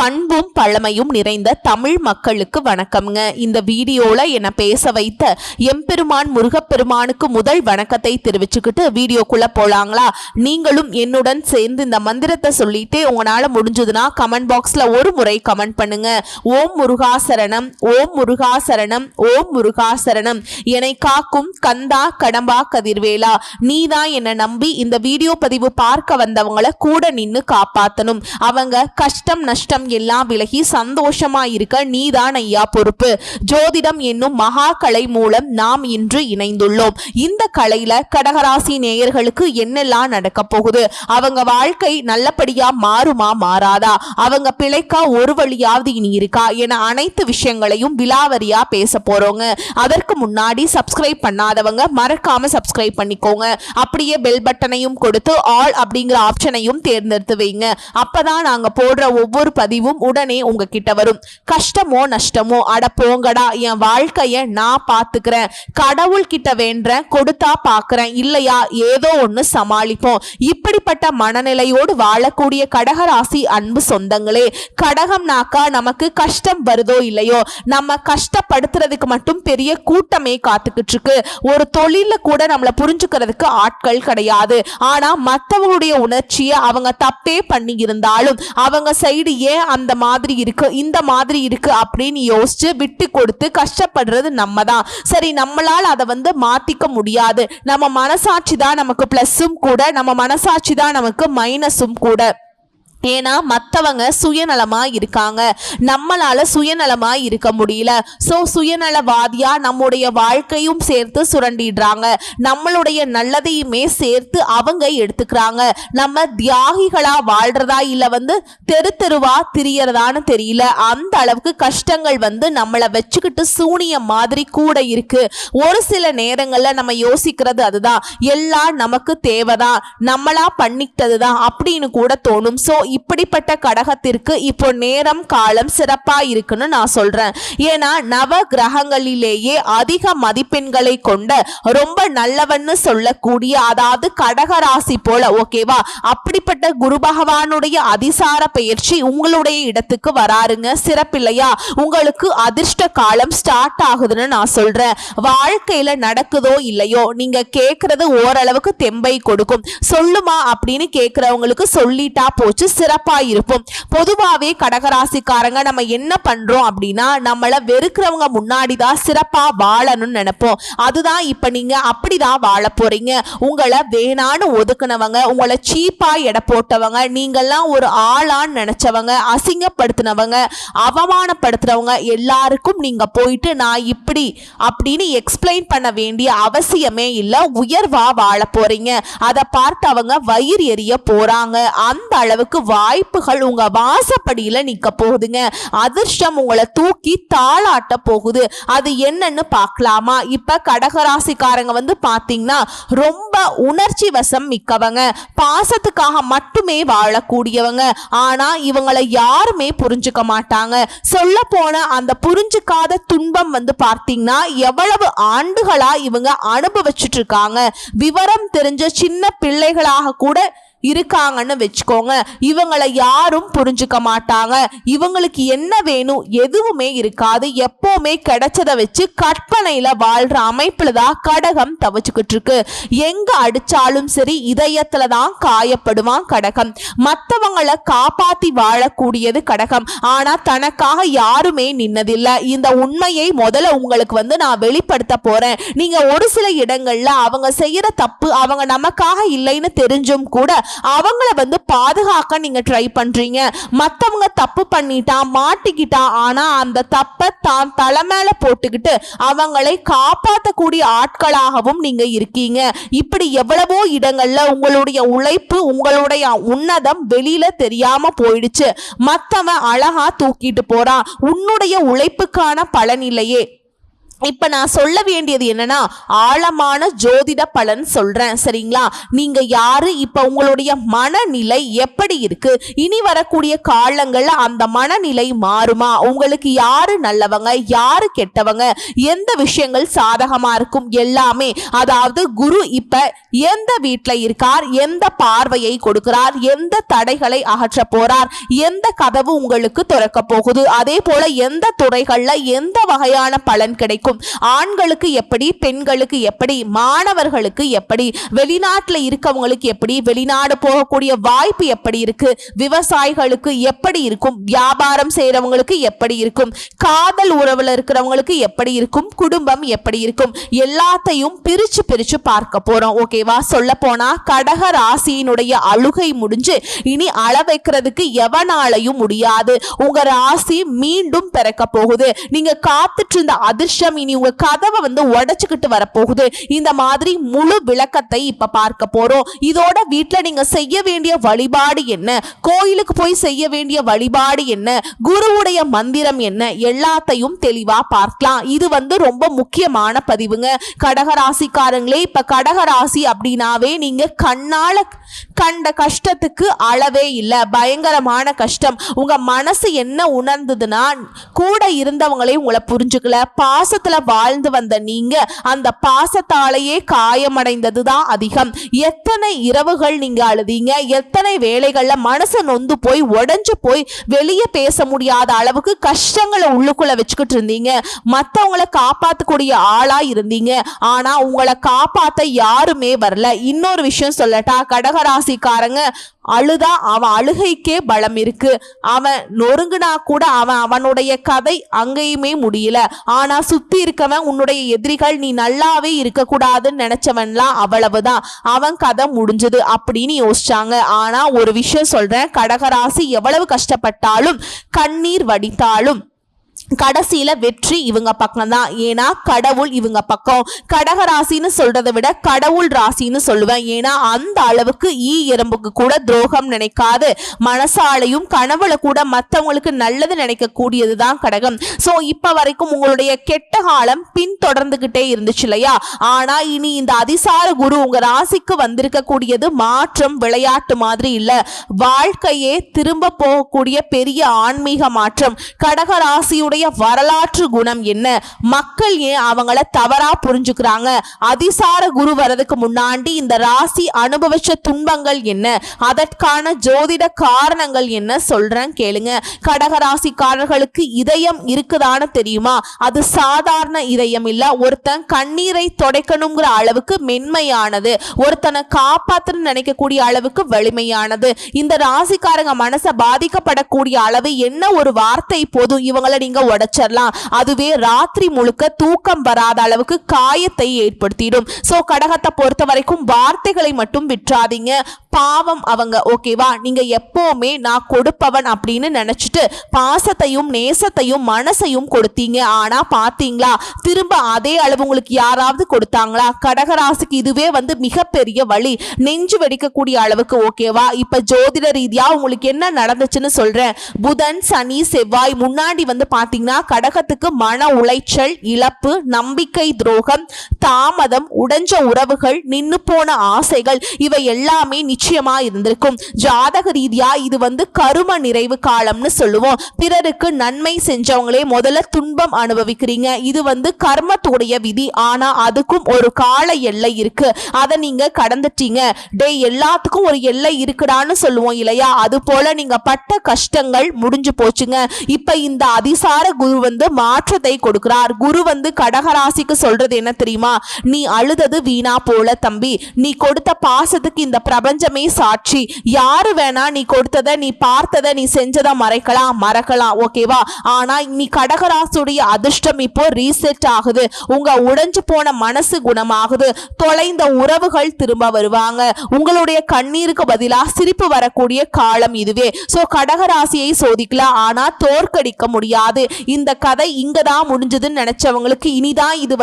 பண்பும் பழமையும் நிறைந்த தமிழ் மக்களுக்கு வணக்கம்ங்க. இந்த வீடியோல என்ன பேச வைத்த எம்பெருமான் முருகப்பெருமானுக்கு முதல் வணக்கத்தை தெரிவிச்சுக்கிட்டு வீடியோக்குள்ள போலாங்களா? நீங்களும் என்னுடன் சேர்ந்து இந்த மந்திரத்தை சொல்லிட்டு உங்களால முடிஞ்சதுன்னா கமெண்ட் பாக்ஸ்ல ஒரு முறை கமெண்ட் பண்ணுங்க. ஓம் முருகாசரணம், ஓம் முருகாசரணம், ஓம் முருகாசரணம். என்னை காக்கும் கந்தா கடம்பா கதிர்வேலா, நீதான் என்ன நம்பி இந்த வீடியோ பதிவு பார்க்க வந்தவங்களை கூட நின்னு காப்பாத்தணும். அவங்க கஷ்டம் நஷ்டம் எல்லாம் விலகி சந்தோஷமா இருக்க நீதான் ஐயா பொறுப்பு. ஜோதிடம் என்னும் மகா கலை மூலம் நாம் இன்று இணைந்துள்ளோம். இந்த கலையில கடகராசி நேயர்களுக்கு என்னெல்லாம் நடக்க போகுது, அவங்க வாழ்க்கை நல்லபடியா மாறுமா மாறாதா, அவங்க பிழைக்கா ஒரு வழியாவது இனி இருக்கா என அனைத்து விஷயங்களையும் விலாவரியா பேச போறோங்க. அதற்கு முன்னாடி சப்ஸ்கிரைப் பண்ணாதவங்க மறக்காம சப்ஸ்கிரைப் பண்ணிக்கோங்க. அப்படியே பெல் பட்டனையும் கொடுத்து ஆல் அப்படிங்கிற ஆப்ஷனையும் தேர்ந்தெடுத்து வைங்க. அப்பதான் நாங்க போடுற ஒவ்வொரு பதிவும் உடனே உங்ககிட்ட வரும். கஷ்டமோ நஷ்டமோ அட போங்கடா, என் வாழ்க்கைய நான் பாத்துக்கிறேன், கடவுள் கிட்ட வேண்டேன், கொடுத்தா பாக்குறேன், இல்லையா ஏதோ ஒண்ணு சமாளிப்போம். இப்படிப்பட்ட மனநிலையோடு வாழக்கூடிய கடகராசி அன்பு சொந்தங்களே, கடகம்னாக்கா நமக்கு கஷ்டம் வருதோ இல்லையோ, நம்ம கஷ்டப்படுத்துறதுக்கு மட்டும் பெரிய கூட்டமே காத்துக்கிட்டு இருக்கு. ஒரு தொழில கூட நம்மளை புரிஞ்சுக்கிறதுக்கு ஆட்கள் கிடையாது. ஆனா மற்றவங்களுடைய உணர்ச்சியை அவங்க தப்பே பண்ணி இருந்தாலும் அவங்க சைடு ஏன் அந்த மாதிரி இருக்கு இந்த மாதிரி இருக்கு அப்படின்னு யோசிச்சு விட்டு கொடுத்து கஷ்டப்படுறது நம்ம தான். சரி, நம்மளால் அதை மாத்திக்க முடியாது. நம்ம மனசாட்சி தான் நமக்கு பிளஸும் கூட, நம்ம மனசாட்சி தான் நமக்கு மைனஸும் கூட. ஏன்னா மற்றவங்க சுயநலமா இருக்காங்க, நம்மளால சுயநலமா இருக்க முடியல. ஸோ சுயநலவாதியா நம்முடைய வாழ்க்கையும் சேர்த்து சுரண்டிடுறாங்க, நம்மளுடைய நல்லதையுமே சேர்த்து அவங்க எடுத்துக்கிறாங்க. நம்ம தியாகிகளா வாழ்றதா இல்ல தெரு தெருவா திரியறதான்னு தெரியல. அந்த அளவுக்கு கஷ்டங்கள் நம்மளை வச்சுக்கிட்டு சூனியம் மாதிரி கூட இருக்கு. ஒரு சில நேரங்கள்ல நம்ம யோசிக்கிறது அதுதான், எல்லாம் நமக்கு தேவைதான், நம்மளா பண்ணிக்கிட்டதுதான் அப்படின்னு கூட தோணும். ஸோ இப்படிப்பட்ட கடகத்திற்கு இப்போ நேரம் காலம் சிறப்பா இருக்குன்னு நான் சொல்றேன். ஏன்னா நவ கிரகங்களிலேயே அதிக மதிப்பெண்களை கொண்ட ரொம்ப நல்லவன்னு சொல்லக்கூடிய, அதாவது கடகராசி போல, ஓகேவா, அப்படிப்பட்ட குரு பகவானுடைய அதிசார பயிற்சி உங்களுடைய இடத்துக்கு வராருங்க. சிறப்பில்லையா? உங்களுக்கு அதிர்ஷ்ட காலம் ஸ்டார்ட் ஆகுதுன்னு நான் சொல்றேன். வாழ்க்கையில நடக்குதோ இல்லையோ, நீங்க கேட்கறது ஓரளவுக்கு தெம்பை கொடுக்கும். சொல்லுமா அப்படின்னு கேட்கிறவங்களுக்கு சொல்லிட்டா போச்சு, சிறப்பா இருப்போம். பொதுவாவே கடகராசிக்காரங்க நம்ம என்ன பண்றோம் அப்படின்னா, நம்மள வெறுக்கிறவங்க முன்னாடிதான் சிறப்பா வாழணும்னு நினைப்போம். அதுதான் இப்ப நீங்க அப்படிதான் வாழ போறீங்க. உங்களை வேணான்னு ஒதுக்குனவங்க, உங்களை சீப்பா எடை போட்டவங்க, நீங்கெல்லாம் ஒரு ஆளான்னு நினைச்சவங்க, அசிங்கப்படுத்தினவங்க, அவமானப்படுத்துறவங்க எல்லாருக்கும் நீங்க போயிட்டு நான் இப்படி அப்படின்னு எக்ஸ்பிளைன் பண்ண வேண்டிய அவசியமே இல்லை. உயர்வா வாழ போறீங்க. அதை பார்த்து அவங்க வயிறு எரிய போறாங்க. அந்த அளவுக்கு வாய்ப்புகள் உங்க வாசப்படியில நிக்க போகுதுங்க. அதிர்ஷ்டம் உங்களை தூக்கி தாளாட்ட போகுது. அது என்னன்னு பார்க்கலாமா? இப்ப கடகராசிக்காரங்க பாத்தீங்கன்னா ரொம்ப உணர்ச்சி வசம் மிக்கவங்க, பாசத்துக்காக மட்டுமே வாழக்கூடியவங்க. ஆனா இவங்களை யாருமே புரிஞ்சுக்க மாட்டாங்க. சொல்ல போன அந்த புரிஞ்சுக்காத துன்பம் பார்த்தீங்கன்னா எவ்வளவு ஆண்டுகளா இவங்க அனுபவிச்சுட்டு இருக்காங்க. விவரம் தெரிஞ்ச சின்ன பிள்ளைகளாக கூட இருக்காங்கன்னு வச்சுக்கோங்க. இவங்களை யாரும் புரிஞ்சுக்க மாட்டாங்க. இவங்களுக்கு என்ன வேணும் எதுவுமே இருக்காது. எப்பவுமே கிடைச்சதை வச்சு கற்பனையில வாழ்ற அமைப்புல தான் கடகம் தவச்சுக்கிட்டு இருக்கு. எங்க அடிச்சாலும் சரி இதயத்துல தான் காயப்படுவான் கடகம். மற்றவங்களை காப்பாத்தி வாழக்கூடியது கடகம். ஆனா தனக்காக யாருமே நின்னதில்லை. இந்த உண்மையை முதல்ல உங்களுக்கு நான் வெளிப்படுத்த போறேன். நீங்க ஒரு சில இடங்கள்ல அவங்க செய்யற தப்பு அவங்க நமக்காக இல்லைன்னு தெரிஞ்சும் கூட அவங்கள பாதுகாக்க நீங்க ட்ரை பண்றீங்க. மத்தவங்க தப்பு பண்ணிட்டா மாட்டிக்கிட்டா, ஆனா அந்த தப்பை தான் தலை மேல போட்டுக்கிட்டு அவங்களை காப்பாற்றக்கூடிய ஆட்களாகவும் நீங்க இருக்கீங்க. இப்படி எவ்வளவோ இடங்கள்ல உங்களுடைய உழைப்பு உங்களுடைய உன்னதம் வெளியில தெரியாம போயிடுச்சு. மத்தவன் அழகா தூக்கிட்டு போறான். உன்னுடைய உழைப்புக்கான பலன் இல்லையே. இப்ப நான் சொல்ல வேண்டியது என்னன்னா, ஆழமான ஜோதிட பலன் சொல்றேன், சரிங்களா? நீங்க யாரு, இப்ப உங்களுடைய மனநிலை எப்படி இருக்கு, இனி வரக்கூடிய காலங்கள்ல அந்த மனநிலை மாறுமா, உங்களுக்கு யாரு நல்லவங்க யாரு கெட்டவங்க, எந்த விஷயங்கள் சாதகமா இருக்கும் எல்லாமே. அதாவது குரு இப்ப எந்த வீட்டுல இருக்கார், எந்த பார்வையை கொடுக்கிறார், எந்த தடைகளை அகற்ற போறார், எந்த கதவு உங்களுக்கு திறக்க போகுது, அதே போல எந்த துறைகள்ல எந்த வகையான பலன் கிடைக்கும், ஆண்களுக்கு எப்படி, பெண்களுக்கு எப்படி, மாணவர்களுக்கு எப்படி, வெளிநாட்டுல இருக்கவங்களுக்கு எப்படி, வெளிநாடு போகக்கூடிய வாய்ப்பு எப்படி இருக்கு, விவசாயிகளுக்கு எப்படி இருக்கும், வியாபாரம் செய்யறவங்களுக்கு எப்படி இருக்கும், காதல் உறவுல இருக்கிறவங்களுக்கு எப்படி இருக்கும், குடும்பம் எப்படி இருக்கும், எல்லாத்தையும் பிரிச்சு பிரிச்சு பார்க்க போறோம். ஓகேவா? சொல்ல போனா கடக ராசியினுடைய அழுகை முடிஞ்சு இனி அள வைக்கிறதுக்கு எவனாலையும் முடியாது. உங்க ராசி மீண்டும் பிறக்க போகுது. நீங்க காத்துட்டு இருந்த அதிர்ஷ்டம் இனி உங்க கதவை உடைச்சுக்கிட்டு வரப்போகுது. இந்த மாதிரி முழு விளக்கத்தை இப்ப பார்க்க போறோம். இதோட வீட்டுல நீங்க செய்ய வேண்டிய வழிபாடு என்ன, கோயிலுக்கு போய் செய்ய வேண்டிய வழிபாடு என்ன, குருவுடைய மந்திரம் என்ன, எல்லாத்தையும் தெளிவா பார்க்கலாம். இது ரொம்ப முக்கியமான பதிவுங்க. கடகராசிக்காரங்களே, இப்ப கடகராசி அப்படின்னாவே நீங்க கண்ணால கண்ட கஷ்டத்துக்கு அளவே இல்லை. பயங்கரமான கஷ்டம். உங்க மனசு என்ன உணர்ந்ததுன்னா, கூட இருந்தவங்களே உங்களை புரிஞ்சுக்கல, பாசத்துல வாழ்ந்து வந்த நீங்க அந்த பாசத்தாலேயே காயமடைந்ததுதான் அதிகம். எத்தனை இரவுகள் நீங்க அழுதீங்க, எத்தனை வேளைகள்ல மனசு நொந்து போய் உடைஞ்சு போய் வெளியே பேச முடியாத அளவுக்கு கஷ்டங்களை உள்ளுக்குள்ள வச்சுக்கிட்டு இருந்தீங்க. மற்றவங்களை காப்பாற்றக்கூடிய ஆளா இருந்தீங்க. ஆனா உங்களை காப்பாத்த யாருமே வரல. இன்னொரு விஷயம் சொல்லட்டா, கடகராசிக்காரங்க அழுதா அவன் அழுகைக்கே பலம் இருக்கு. அவன் நொறுங்குனா கூட அவனுடைய கதை அங்கேயுமே முடியல. ஆனா சுத்தி இருக்கவன் உன்னுடைய எதிரிகள், நீ நல்லாவே இருக்க கூடாதுன்னு நினைச்சவன்லாம் அவ்வளவுதான், அவன் கதை முடிஞ்சது அப்படின்னு யோசிச்சாங்க. ஆனா ஒரு விஷயம் சொல்றேன், கடகராசி எவ்வளவு கஷ்டப்பட்டாலும் கண்ணீர் வடித்தாலும் கடைசியில வெற்றி இவங்க பக்கம் தான். ஏன்னா கடவுள் இவங்க பக்கம். கடகராசின்னு சொல்றதை விட கடவுள் ராசின்னு சொல்லுவேன். ஏன்னா அந்த அளவுக்கு எறும்புக்கு கூட துரோகம் நினைக்காது, மனசாலையும் கனவுல கூட மற்றவங்களுக்கு நல்லது நினைக்க கூடியதுதான் கடகம். சோ இப்ப வரைக்கும் உங்களுடைய கெட்ட காலம் பின்தொடர்ந்துகிட்டே இருந்துச்சு இல்லையா? ஆனா இனி இந்த அதிசார குரு உங்க ராசிக்கு வந்திருக்க கூடியது மாற்றம் விளையாட்டு மாதிரி இல்ல, வாழ்க்கையே திரும்ப போகக்கூடிய பெரிய ஆன்மீக மாற்றம். கடகராசியுடைய வரலாற்று குணம் என்ன, மக்கள் ஏன் அவங்கள தவறா புரிஞ்சுக்கிறாங்க, அதிசார குரு வரதுக்கு முன்னாடி இந்த ராசி அனுபவிச்ச துன்பங்கள் என்ன, அதற்கான ஜோதிட காரணங்கள் என்ன சொல்றேன் கேளுங்க. கடகராசிக்காரர்களுக்கு இதயம் இருக்குதான்னு தெரியுமா? அது சாதாரண இதயம் இல்ல. ஒருத்தன் கண்ணீரை துடைக்கணுங்கிற அளவுக்கு மென்மையானது, ஒருத்தனை காப்பாத்துன்னு நினைக்கக்கூடிய அளவுக்கு வலிமையானது. இந்த ராசிக்காரங்க மனசை பாதிக்கப்படக்கூடிய அளவு என்ன ஒரு வார்த்தை போதும் இவங்களை நீங்க உடைச்சிடலாம். அதுவே ராத்திரி முழுக்க தூக்கம் வராத அளவுக்கு காயத்தை ஏற்படுத்திடும். சோ கடகத்தை பொறுத்த வரைக்கும் வார்த்தைகளை மட்டும் விட்டுறாதீங்க, பாவம் அவங்க. ஓகேவா? நீங்க எப்பவுமே நான் கொடுப்பவன் அப்படின்னு நினைச்சிட்டு பாசத்தையும் நேசத்தையும் மனசையும் கொடுத்தீங்க. ஆனா பாத்தீங்களா, திரும்ப அதே அளவு உங்களுக்கு யாராவது கொடுத்தாங்களா? கடகராசிக்கு இதுவே மிகப்பெரிய வழி, நெஞ்சு வெடிக்கக்கூடிய அளவுக்கு. ஓகேவா? இப்ப ஜோதிட ரீதியா உங்களுக்கு என்ன நடந்துச்சுன்னு சொல்றேன். புதன் சனி செவ்வாய் முன்னாடி பாத்தீங்கன்னா கடகத்துக்கு மன உளைச்சல், இழப்பு, நம்பிக்கை துரோகம், தாமதம், உடைஞ்ச உறவுகள், நின்னு போன ஆசைகள், இவை எல்லாமே நிச்சயமா இருந்திருக்கும். ஜாதக ரீதியா இது கரும நிறைவு காலம்னு சொல்லுவோம். பிறருக்கு நன்மை செஞ்சவங்களே முதல்ல துன்பம் அனுபவிக்கிறீங்க. இது கர்மத்துடைய விதி. ஆனா அதுக்கும் ஒரு கால எல்லை இருக்கு, அதை நீங்க கடந்துட்டீங்க. எல்லாத்துக்கும் ஒரு எல்லை இருக்குடான்னு சொல்லுவோம் இல்லையா? அது போல நீங்க பட்ட கஷ்டங்கள் முடிஞ்சு போச்சுங்க. இப்ப இந்த அதிசார குரு மாற்றத்தை கொடுக்கிறார். குரு கடகராசிக்கு சொல்றது என்ன தெரியுமா? நீ அழுதது வீணா போல தம்பி, நீ கொடுத்த பாசத்துக்கு இந்த பிரபஞ்சமே சாட்சி. யாரு வேணா நீ கொடுத்தத, நீ பார்த்தத, நீ செஞ்சதை மறக்கலாம். ஓகேவா? ஆனா நீ கடகராசியுடைய அதிர்ஷ்டம் இப்போ ரீசெட் ஆகுது. உங்க உடைஞ்சு போன மனசு குணமாகுது. தொலைந்த உறவுகள் திரும்ப வருவாங்க. உங்களுடைய கண்ணீருக்கு பதிலா சிரிப்பு வரக்கூடிய காலம் இதுவே. சோ கடகராசியை சோதிக்கலாம், ஆனா தோற்கடிக்க முடியாது. இந்த கதை இங்கதான் முடிஞ்சதுன்னு நினைச்சவங்களுக்கு இனிதான் இது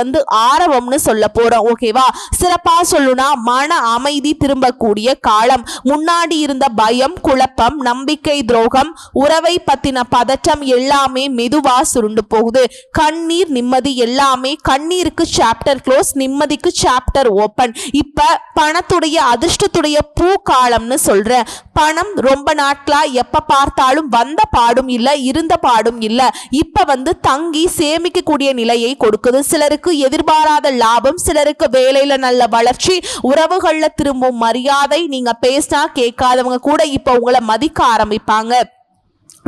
ஆரம்பம்னு சொல்ல போறோம். ஓகேவா? சிறப்பா சொல்லுனா மன அமைதி திரும்பக்கூடிய காலம். முன்னாடி இருந்த பயம், குழப்பம், நம்பிக்கை துரோகம், உறவை பத்தின பதற்றம் எல்லாமே மெதுவா சுருண்டு போகுது. கண்ணீர், நிம்மதி எல்லாமே. கண்ணீருக்கு சாப்டர் க்ளோஸ், நிம்மதிக்கு சாப்டர் ஓபன். இப்ப பணத்துடைய அதிர்ஷ்டத்துடைய பூ காலம்னு சொல்றேன். பணம் ரொம்ப நாட்களா எப்ப பார்த்தாலும் வந்த பாடும் இல்ல, இருந்த பாடும் இல்ல. இப்ப தங்கி சேமிக்கக்கூடிய நிலையை கொடுக்குது. சிலருக்கு எதிர்பாராத லாபம், சிலருக்கு வேலையில நல்ல வளர்ச்சி, உறவுகள்ல திரும்பும் மரியாதை. நீங்க பேசினா கேட்காதவங்க கூட இப்ப உங்களை மதிக்க ஆரம்பிப்பாங்க.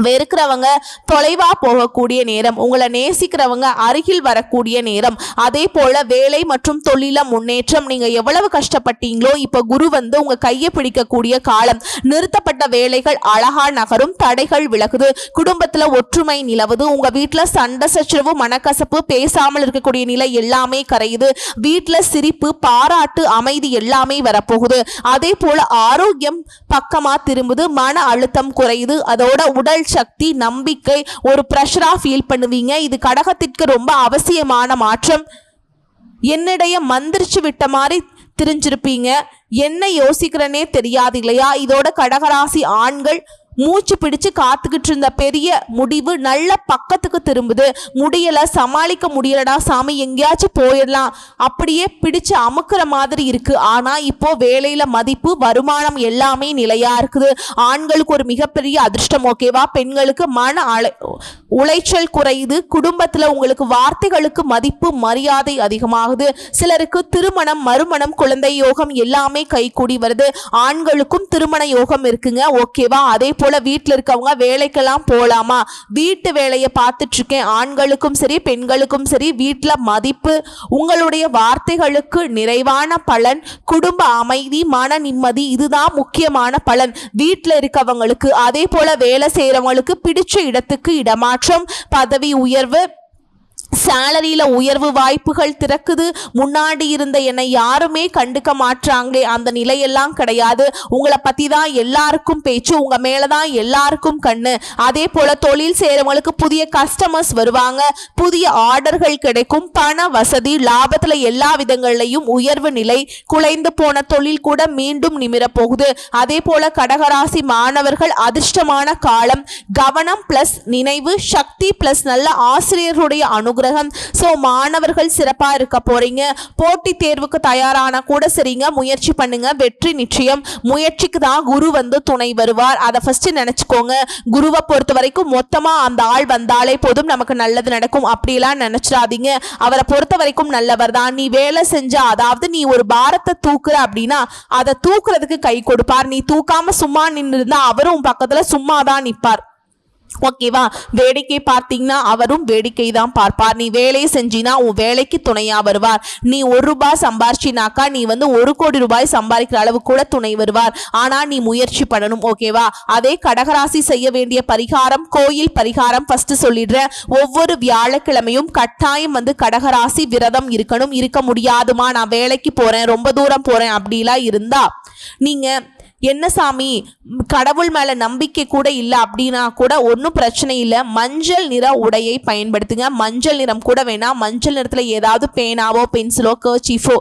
வெறுக்கிறவங்க தொலைவா போகக்கூடிய நேரம், உங்களை நேசிக்கிறவங்க அருகில் வரக்கூடிய நேரம். அதே போல வேலை மற்றும் தொழில முன்னேற்றம். நீங்க எவ்வளவு கஷ்டப்பட்டீங்களோ இப்ப குரு உங்க கையை பிடிக்கக்கூடிய காலம். நிறுத்தப்பட்ட வேலைகள் அழகா நகரும், தடைகள் விலகுது, குடும்பத்துல ஒற்றுமை நிலவுது. உங்க வீட்டுல சண்டை சச்சரவு, மனக்கசப்பு, பேசாமல் இருக்கக்கூடிய நிலை எல்லாமே கரையுது. வீட்டுல சிரிப்பு, பாராட்டு, அமைதி எல்லாமே வரப்போகுது. அதே போல ஆரோக்கியம் பக்கமா திரும்புது, மன அழுத்தம் குறையுது. அதோட உடல் சக்தி, நம்பிக்கை, ஒரு பிரஷரா ஃபீல் பண்ணுவீங்க. இது கடகத்திற்கு ரொம்ப அவசியமான மாற்றம். என்னிடைய மந்திரிச்சு விட்ட மாதிரி தெரிஞ்சிருப்பீங்க. என்ன யோசிக்கிறனே தெரியாது இல்லையா? இதோட கடகராசி ஆண்கள் மூச்சு பிடிச்சு காத்துக்கிட்டு இருந்த பெரிய முடிவு நல்ல பக்கத்துக்கு திரும்புது. முடியல, சமாளிக்க முடியலடா சாமி, எங்கேயாச்சும் போயிடலாம், அப்படியே பிடிச்சு அமுக்குற மாதிரி இருக்கு. ஆனா இப்போ வேலையில மதிப்பு, வருமானம் எல்லாமே நிலையா இருக்குது. ஆண்களுக்கு ஒரு மிகப்பெரிய அதிர்ஷ்டம். ஓகேவா? பெண்களுக்கு மன உளைச்சல் குறையுது. குடும்பத்துல உங்களுக்கு வார்த்தைகளுக்கு மதிப்பு, மரியாதை அதிகமாகுது. சிலருக்கு திருமணம், மறுமணம், குழந்தை யோகம் எல்லாமே கைகூடி வருது. ஆண்களுக்கும் திருமண யோகம் இருக்குங்க. ஓகேவா? அதே போல வீட்டில் இருக்கவங்க வேலைக்கெல்லாம் போலாமா? வீட்டு வேலையை பார்த்துட்டு இருக்கேன். ஆண்களுக்கும் சரி பெண்களுக்கும் சரி வீட்டில் மதிப்பு, உங்களுடைய வார்த்தைகளுக்கு நிறைவான பலன், குடும்ப அமைதி, மன நிம்மதி, இதுதான் முக்கியமான பலன் வீட்டில் இருக்கவங்களுக்கு. அதே போல வேலை செய்யறவங்களுக்கு பிடிச்ச இடத்துக்கு இடமாற்றம், பதவி உயர்வு, சேலரியில உயர்வு வாய்ப்புகள் திறக்குது. முன்னாடி இருந்த என்னை யாருமே கண்டுக்க மாட்டாங்களே அந்த நிலையெல்லாம் கிடையாது. உங்களை பத்தி தான் எல்லாருக்கும் பேச்சு, உங்க மேலதான் எல்லாருக்கும் கண்ணு. அதே போல தொழில் செய்யறவங்களுக்கு புதிய கஸ்டமர்ஸ் வருவாங்க, புதிய ஆர்டர்கள் கிடைக்கும், பண வசதி, லாபத்துல எல்லா விதங்கள்லையும் உயர்வு நிலை. குலைந்து போன தொழில் கூட மீண்டும் நிமிர போகுது. அதே போல கடகராசி மாணவர்கள் அதிர்ஷ்டமான காலம். கவனம் பிளஸ் நினைவு சக்தி பிளஸ் நல்ல ஆசிரியர்களுடைய அனுகிரகம். சோ மாணவர்கள் சிறப்பா இருக்க போறீங்க. போட்டி தேர்வுக்கு தயாரான கூட சரிங்க, முயற்சி பண்ணுங்க, வெற்றி நிச்சயம். முயற்சிக்கு தான் குரு துணை வருவார். அதை ஃபர்ஸ்ட் நினைச்சுக்கோங்க. குருவை பொறுத்த வரைக்கும் மொத்தமா அந்த ஆள் வந்தாலே போதும் நமக்கு நல்லது நடக்கும் அப்படிலாம் நினைச்சிடாதீங்க. அவரை பொறுத்த வரைக்கும் நல்லவர் தான். நீ வேலை செஞ்சா, அதாவது நீ ஒரு பாரத்தை தூக்குற அப்படின்னா அதை தூக்குறதுக்கு கை கொடுப்பார். நீ தூக்காம சும்மா நின்று இருந்தா அவரும் பக்கத்துல சும்மா தான் நிற்பார். ஓகேவா? வேடிக்கை பார்த்தீங்கன்னா அவரும் வேடிக்கை தான் பார்ப்பார். நீ வேலையை செஞ்சினா உன் வேலைக்கு துணையா வருவார். நீ 1 ரூபாய் சம்பாரிச்சினாக்கா நீ 1 கோடி ரூபாய் சம்பாதிக்கிற அளவு கூட துணை வருவார். ஆனா நீ முயற்சி பண்ணணும். ஓகேவா? அதே கடகராசி செய்ய வேண்டிய பரிகாரம், கோயில் பரிகாரம் ஃபர்ஸ்ட் சொல்லிடுறேன். ஒவ்வொரு வியாழக்கிழமையும் கட்டாயம் கடகராசி விரதம் இருக்கணும். இருக்க முடியாதுமா, நான் வேலைக்கு போறேன், ரொம்ப தூரம் போறேன் அப்படிலாம் இருந்தா நீங்க என்ன சாமி கடவுள் மேல நம்பிக்கை கூட இல்லை அப்படின்னா கூட ஒன்றும் பிரச்சனை இல்லை. மஞ்சள் நிற உடையை பயன்படுத்துங்க. மஞ்சள் நிறம் கூட வேணாம், மஞ்சள் நிறத்துல ஏதாவது பேனாவோ பென்சிலோ கர்ச்சீஃபோ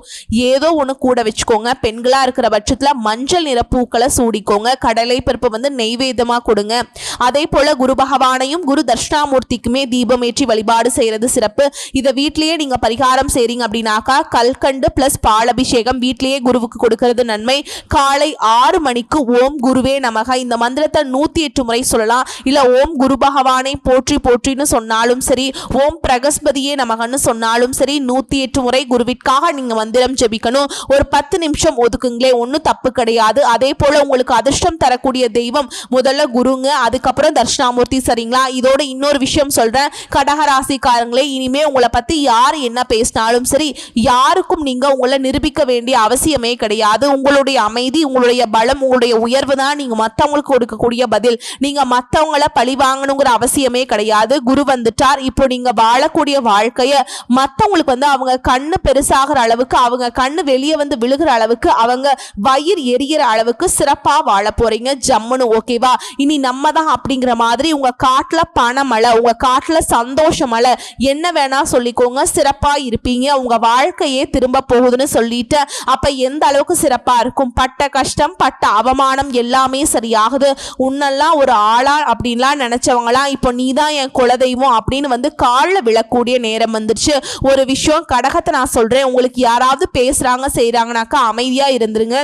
ஏதோ ஒன்று கூட வச்சுக்கோங்க. பெண்களா இருக்கிற பட்சத்துல மஞ்சள் நிற பூக்களை சூடிக்கோங்க. கடலை பருப்பு நெய்வேதமா கொடுங்க. அதே போல குரு பகவானையும் குரு தட்சிணாமூர்த்திக்குமே தீபம் ஏற்றி வழிபாடு செய்யறது சிறப்பு. இதை வீட்லயே நீங்க பரிகாரம் செய்றீங்க அப்படின்னாக்கா கல்கண்டு பிளஸ் பாலபிஷேகம் வீட்லயே குருவுக்கு கொடுக்கறது நன்மை. காலை 6 மணிக்கு ஓம் குருவே நமக இந்த மந்திரத்தை 108 முறை சொல்லலாம். இல்ல ஓம் குரு பகவானை போற்றி போற்றின்னு சொன்னாலும் சரி, ஓம் பிரகஸ்பதியே நமகன்னு சொன்னாலும் சரி, 108 முறை குருவிற்காக நீங்க மந்திரம் ஜெபிக்கணும். ஒரு 10 நிமிஷம் ஒதுக்குங்களே, ஒன்றும் தப்பு கிடையாது. அதே போல உங்களுக்கு அதிர்ஷ்டம் தரக்கூடிய தெய்வம் முதல்ல குருங்க, அதுக்கப்புறம் தட்சிணாமூர்த்தி. சரிங்களா? இதோட இன்னொரு விஷயம் சொல்றேன், கடகராசிக்காரங்களே, இனிமே உங்களை பத்தி யார் என்ன பேசினாலும் சரி, யாருக்கும் நீங்க உங்களை நிரூபிக்க வேண்டிய அவசியமே கிடையாது. உங்களுடைய அமைதி, உங்களுடைய பலம், பலம், உங்களுடைய உயர்வு தான் நீங்க மத்தவங்களுக்கு கொடுக்கக்கூடிய பதில். நீங்க மத்தவங்கள பழி வாங்கணுங்கிற அவசியமே கிடையாது. குரு வந்துட்டார். இப்போ நீங்க வாழக்கூடிய வாழ்க்கைய மத்தவங்களுக்கு அவங்க கண்ணு பெருசாகிற அளவுக்கு, அவங்க கண்ணு வெளியே விழுகிற அளவுக்கு, அவங்க வயிறு எரியிற அளவுக்கு சிறப்பா வாழ போறீங்க. ஜம்முன்னு. ஓகேவா? இனி நம்ம தான் அப்படிங்கிற மாதிரி உங்க காட்டுல பணமழை, உங்க காட்டுல சந்தோஷமழை, என்ன வேணா சொல்லிக்கோங்க, சிறப்பா இருப்பீங்க. உங்க வாழ்க்கையே திரும்ப போகுதுன்னு சொல்லிட்டு அப்ப எந்த அளவுக்கு சிறப்பா இருக்கும்? பட்ட கஷ்டம், பட்ட அவமானம் எல்லாமே சரியாகுது. உன்னெல்லாம் ஒரு ஆளா அப்படின்லாம் நினைச்சவங்களாம் இப்போ நீதான் என் குலதெய்வம் அப்படின்னு காலில் விழக்கூடிய நேரம் வந்துருச்சு. ஒரு விஷயம் கடகத்தை நான் சொல்றேன், உங்களுக்கு யாராவது பேசுறாங்க செய்யறாங்கனாக்கா அமைதியா இருந்துருங்க.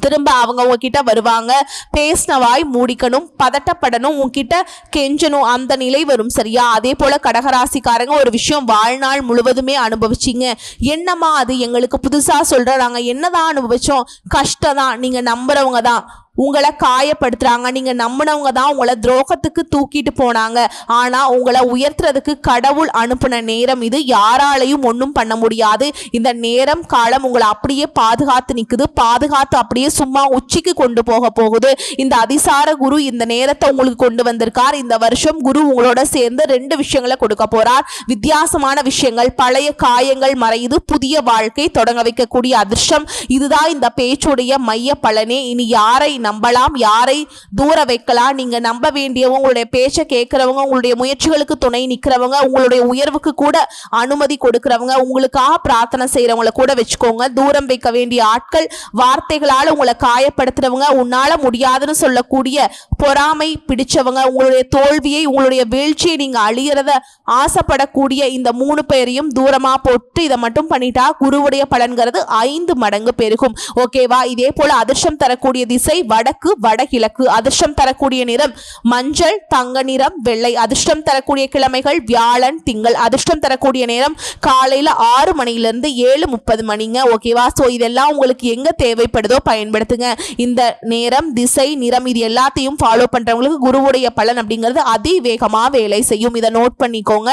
திரும்ப அவங்க உங்ககிட்ட வருவாங்க. பேசினவாய் மூடிக்கணும், பதட்டப்படணும், உங்ககிட்ட கெஞ்சணும், அந்த நிலை வரும். சரியா? அதே போல கடகராசிக்காரங்க ஒரு விஷயம் வாழ்நாள் முழுவதுமே அனுபவிச்சிங்க. என்னம்மா அது எங்களுக்கு புதுசா சொல்ற, நாங்க என்னதான் அனுபவிச்சோம்? கஷ்டம் தான். நீங்க நம்புறவங்க தான் உங்களை காயப்படுத்துறாங்க, நீங்க நம்பினவங்க தான் உங்களை துரோகத்துக்கு தூக்கிட்டு போனாங்க. ஆனா உங்களை உயர்த்துறதுக்கு கடவுள் அனுப்பின நேரம் இது. யாராலையும் ஒன்றும் பண்ண முடியாது. இந்த நேரம் காலம் உங்களை அப்படியே பாதுகாத்து நிக்குது. பாதுகாத்து அப்படியே சும்மா உச்சிக்கு கொண்டு போகுது. இந்த அதிசார குரு இந்த நேரத்தை உங்களுக்கு கொண்டு வந்திருக்கார். இந்த வருஷம் குரு உங்களோட சேர்ந்து 2 விஷயங்களை கொடுக்க போறார். வித்தியாசமான விஷயங்கள். பழைய காயங்கள் மறையுது, புதிய வாழ்க்கை தொடங்க வைக்கக்கூடிய அதிர்ஷ்டம். இதுதான் இந்த பேச்சுடைய மைய பலனே. இனி யாரை நம்பலாம், யாரை தூர வைக்கலாம்? நீங்க நம்ப வேண்டியவங்க, உங்களுடைய பேச்சை கேட்கிறவங்க, உங்களுடைய முயற்சிகளுக்கு துணை நிற்கிறவங்க, உங்களுடைய உயர்வுக்கு கூட அனுமதி கொடுக்கிறவங்க, உங்களுக்காக பிரார்த்தனை செய்யறவங்களை கூட வச்சுக்கோங்க. தூரம் வைக்க வேண்டிய ஆட்கள், வார்த்தைகளால் உங்களை காயப்படுத்துறவங்க, உன்னால முடியாதுன்னு சொல்லக்கூடிய பொறாமை பிடிச்சவங்க, உங்களுடைய தோல்வியை, உங்களுடைய வீழ்ச்சியை, நீங்க அழியறத ஆசைப்படக்கூடிய இந்த 3 பேரையும் தூரமா போட்டு இதை மட்டும் பண்ணிட்டா குருவுடைய பலன்கிறது 5 மடங்கு பெருகும். ஓகேவா? இதே போல அதிர்ஷ்டம் தரக்கூடிய திசை வடக்கு, வடகிழக்கு. அதிர்ஷ்டம் தரக்கூடிய நிறம் மஞ்சள், தங்க நிறம், வெள்ளை. அதிர்ஷ்டம் தரக்கூடிய கிழமைகள் வியாழன், திங்கள். அதிர்ஷ்டம் தரக்கூடிய நேரம் காலையில 6 மணிலிருந்து 7:30 மணிங்க. ஓகேவா? சோ இதெல்லாம் உங்களுக்கு எங்க தேவைப்படுதோ பயன்படுத்துங்க. இந்த நேரம், திசை, நிறம் இது எல்லாத்தையும் ஃபாலோ பண்றவங்களுக்கு குருவுடைய பலன் அப்படிங்கிறது அதிவேகமா வேலை செய்யும். இதை நோட் பண்ணிக்கோங்க.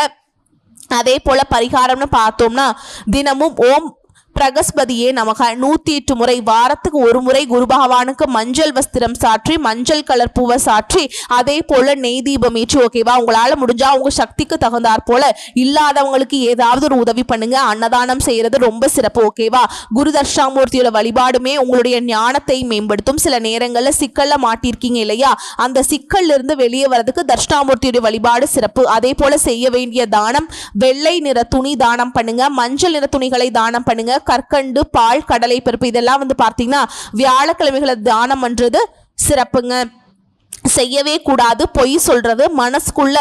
அதே போல பரிகாரம்னு பார்த்தோம்னா தினமும் ஓம் பிரகஸ்பதியே நமக 108 முறை, வாரத்துக்கு 1 முறை குரு பகவானுக்கு மஞ்சள் வஸ்திரம் சாற்றி, மஞ்சள் கலர் பூவை சாற்றி, அதே போல நெய் தீபம் ஏற்றி. ஓகேவா? உங்களால முடிஞ்சா உங்க சக்திக்கு தகுந்தாற் போல இல்லாதவங்களுக்கு ஏதாவது ஒரு உதவி பண்ணுங்க. அன்னதானம் செய்யறது ரொம்ப சிறப்பு. ஓகேவா? குரு தட்சிணாமூர்த்தியோட வழிபாடுமே உங்களுடைய ஞானத்தை மேம்படுத்தும். சில நேரங்கள்ல சிக்கல்ல மாட்டிருக்கீங்க இல்லையா? அந்த சிக்கல்ல இருந்து வெளியே வரதுக்கு தட்சிணாமூர்த்தியோட வழிபாடு சிறப்பு. அதே போல செய்ய வேண்டிய தானம், வெள்ளை நிற துணி தானம் பண்ணுங்க, மஞ்சள் நிற துணிகளை தானம் பண்ணுங்க, கற்கண்டு, பால், கடலை பருப்பு இதெல்லாம் பார்த்தீங்கன்னா வியாழக்கிழமைகளை தானம் பண்றது சிறப்புங்க. செய்யவே கூடாது பொய் சொல்றது, மனசுக்குள்ள